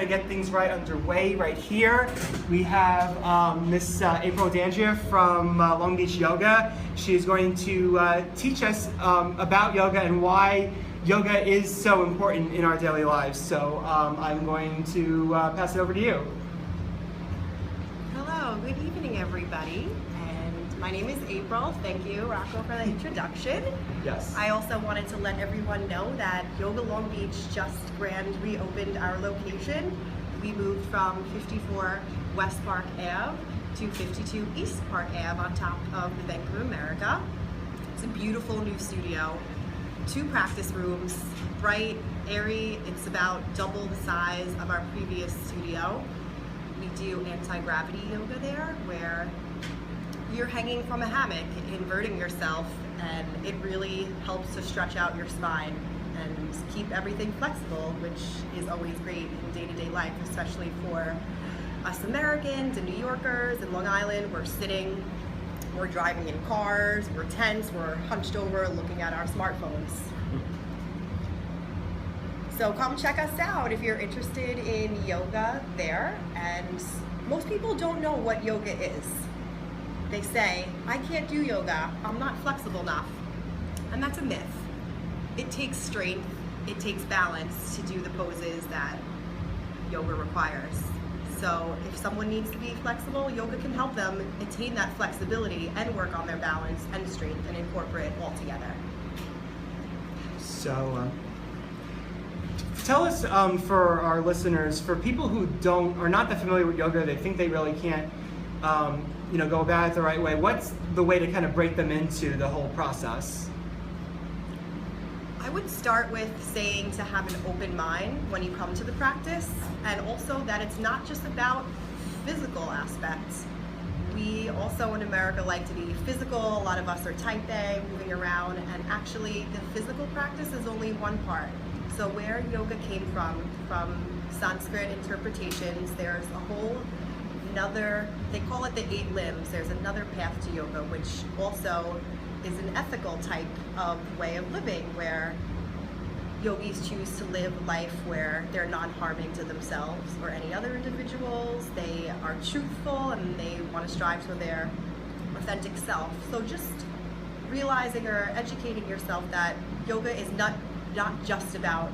kind of get things right underway right here. We have Miss April Dangia from Long Beach Yoga. She's going to teach us about yoga and why yoga is so important in our daily lives. So I'm going to pass it over to you. Hello, good evening everybody. My name is April. Thank you, Rocco, for the introduction. Yes. I also wanted to let everyone know that Yoga Long Beach just grand reopened our location. We moved from 54 West Park Ave to 52 East Park Ave on top of the Bank of America. It's a beautiful new studio, 2 practice rooms, bright, airy. It's about double the size of our previous studio. We do anti-gravity yoga there, where you're hanging from a hammock, inverting yourself, and it really helps to stretch out your spine and keep everything flexible, which is always great in day-to-day life, especially for us Americans and New Yorkers in Long Island. We're sitting, we're driving in cars, we're tense, we're hunched over looking at our smartphones. So come check us out if you're interested in yoga there. And most people don't know what yoga is. They say, I can't do yoga, I'm not flexible enough. And that's a myth. It takes strength, it takes balance to do the poses that yoga requires. So if someone needs to be flexible, yoga can help them attain that flexibility and work on their balance and strength and incorporate it all together. So tell us, for our listeners, for people who are not that familiar with yoga, they think they really can't go about it the right way. What's the way to kind of break them into the whole process? I would start with saying to have an open mind when you come to the practice, and also that it's not just about physical aspects. We also in America like to be physical. A lot of us are type A, moving around, and actually the physical practice is only one part. So where yoga came from Sanskrit interpretations, there's a whole another, they call it the 8 limbs. There's another path to yoga, which also is an ethical type of way of living, where yogis choose to live life where they're not harming to themselves or any other individuals. They are truthful and they want to strive for their authentic self. So just realizing or educating yourself that yoga is not just about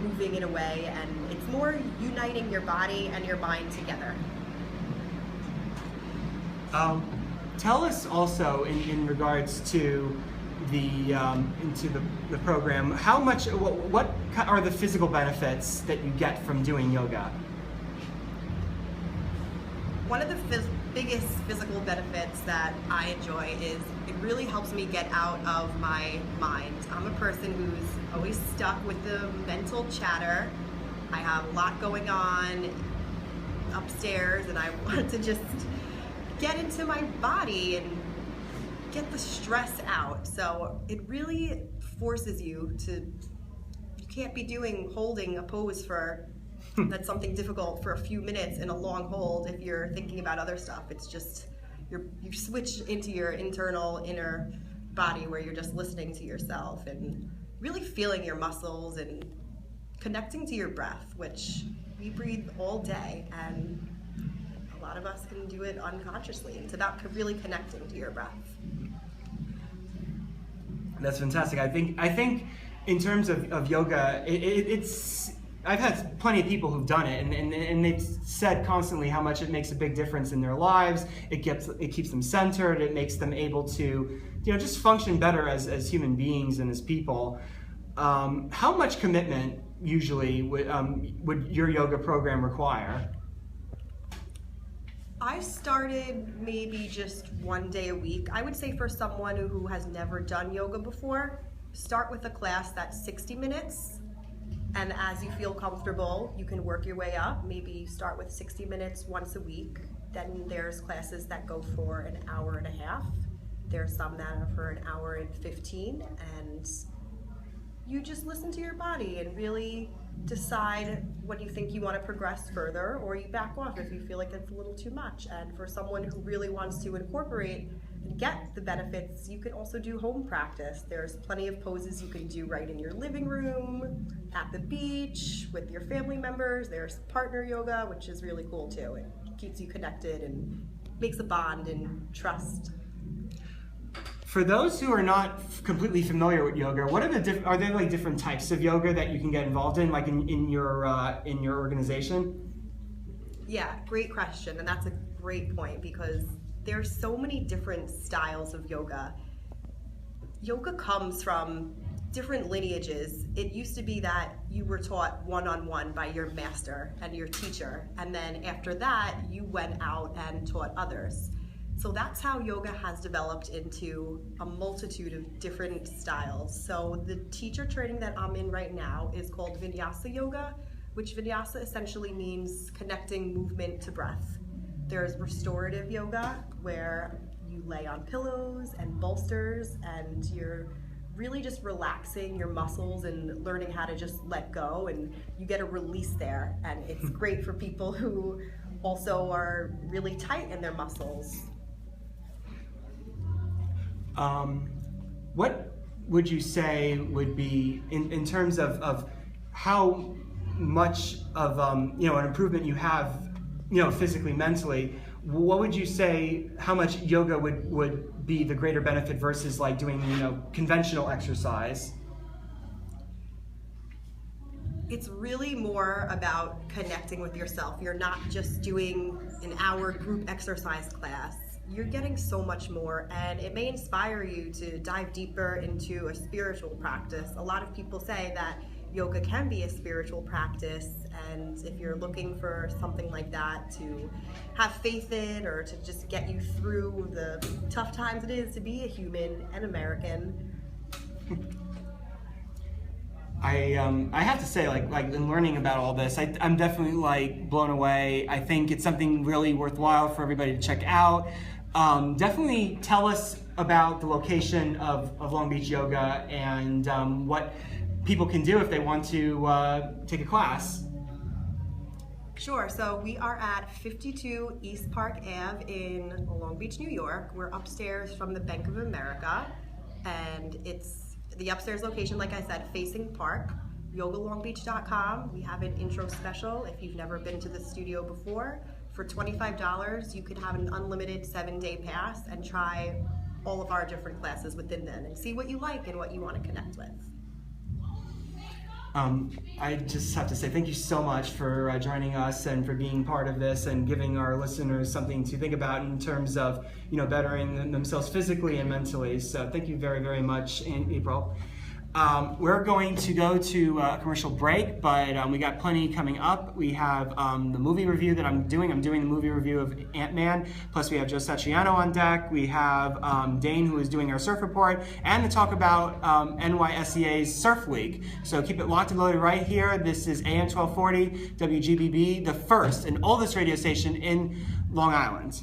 moving in a way, and it's more uniting your body and your mind together. Tell us also in regards to the program, how much, what are the physical benefits that you get from doing yoga? One of the biggest physical benefits that I enjoy is it really helps me get out of my mind. I'm a person who's always stuck with the mental chatter. I have a lot going on upstairs, and I want to just get into my body and get the stress out. So it really forces you can't be holding a pose for that's something difficult for a few minutes in a long hold if you're thinking about other stuff. It's just, you switch into your inner body where you're just listening to yourself and really feeling your muscles and connecting to your breath, which we breathe all day, and a lot of us can do it unconsciously. It's about really connecting to your breath. That's fantastic. I think in terms of yoga, it's I've had plenty of people who've done it, and they've said constantly how much it makes a big difference in their lives. It keeps them centered. It makes them able to just function better as human beings and as people. How much commitment usually would your yoga program require? I started maybe just 1 day a week. I would say for someone who has never done yoga before, start with a class that's 60 minutes. And as you feel comfortable, you can work your way up. Maybe start with 60 minutes once a week. Then there's classes that go for an hour and a half. There's some that are for an hour and 15. And you just listen to your body and really decide what you think you want to progress further, or you back off if you feel like it's a little too much. And for someone who really wants to incorporate and get the benefits, you can also do home practice. There's plenty of poses you can do right in your living room, at the beach, with your family members. There's partner yoga, which is really cool too. It keeps you connected and makes a bond and trust. For those who are not completely familiar with yoga, what are are there like different types of yoga that you can get involved in, like in your organization? Yeah, great question, and that's a great point because there's so many different styles of yoga. Yoga comes from different lineages. It used to be that you were taught one-on-one by your master and your teacher, and then after that, you went out and taught others. So that's how yoga has developed into a multitude of different styles. So the teacher training that I'm in right now is called Vinyasa Yoga, which Vinyasa essentially means connecting movement to breath. There's restorative yoga, where you lay on pillows and bolsters and you're really just relaxing your muscles and learning how to just let go, and you get a release there. And it's great for people who also are really tight in their muscles. What would you say would be, in terms of how much of an improvement you have, physically, mentally, what would you say, how much yoga would be the greater benefit versus like doing, conventional exercise? It's really more about connecting with yourself. You're not just doing an hour group exercise class. You're getting so much more, and it may inspire you to dive deeper into a spiritual practice. A lot of people say that yoga can be a spiritual practice, and if you're looking for something like that to have faith in or to just get you through the tough times it is to be a human and American. I have to say, like in learning about all this, I'm definitely like blown away. I think it's something really worthwhile for everybody to check out. Definitely tell us about the location of Long Beach Yoga and what people can do if they want to take a class. Sure, so we are at 52 East Park Ave in Long Beach, New York. We're upstairs from the Bank of America, and it's the upstairs location, like I said, facing Park. YogaLongBeach.com. We have an intro special if you've never been to the studio before. For $25, you could have an unlimited 7-day pass and try all of our different classes within them and see what you like and what you want to connect with. I just have to say thank you so much for joining us and for being part of this and giving our listeners something to think about in terms of bettering themselves physically and mentally. So thank you very, very much, April. We're going to go to a commercial break, but we got plenty coming up. We have the movie review that I'm doing. I'm doing the movie review of Ant-Man. Plus we have Joe Satriano on deck. We have Dane, who is doing our surf report, and to talk about NYSEA's Surf Week. So keep it locked and loaded right here. This is AM 1240 WGBB, the first and oldest radio station in Long Island.